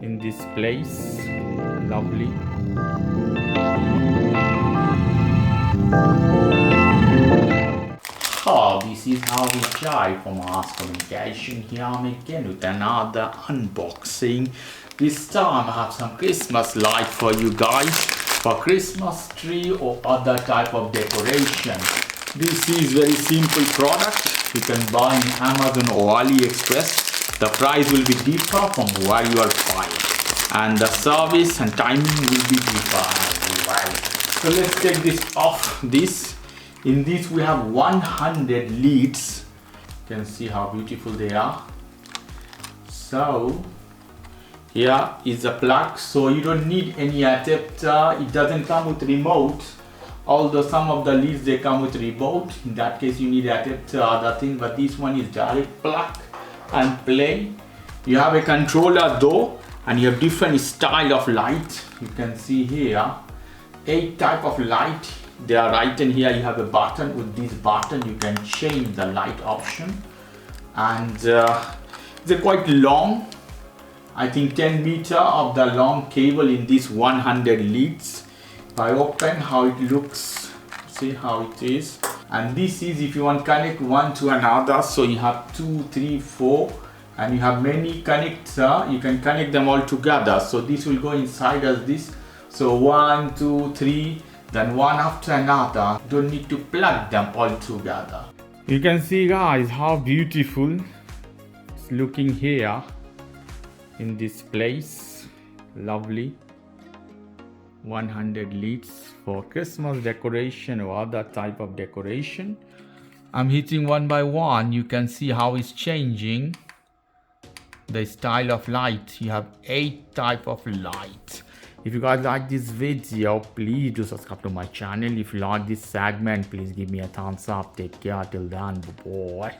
in this place. Lovely. Oh, this is how we try for mass communication. Here I'm again with another unboxing. This time I have some Christmas light for you guys, for Christmas tree or other type of decoration. This is very simple product. You can buy in Amazon or AliExpress. The price will be differ from where you are buying, and the service and timing will be differ as well. So let's take this off. In this we have 100 leads. You can see how beautiful they are. So here is a plug, so you don't need any adapter. It doesn't come with remote, although some of the leads they come with remote. In that case you need adapter, other thing, but this one is direct plug and play. You have a controller though, and you have different style of light. You can see here 8 type of light. They are right in here. You have a button. With this button you can change the light option, and they're quite long. I think 10 meter of the long cable in this 100 leads. If I open how it looks, see how it is. And this is if you want to connect one to another, so you have 2, 3, 4, and you have many connector. You can connect them all together. So this will go inside as this. So 1, 2, 3, then one after another. Don't need to plug them all together. You can see guys how beautiful it's looking here in this place. Lovely. 100 leads for Christmas decoration or other type of decoration. I'm hitting one by one. You can see how it's changing the style of light. You have 8 type of light. If you guys like this video, please do subscribe to my channel. If you like this segment, please give me a thumbs up. Take care till then. Bye bye.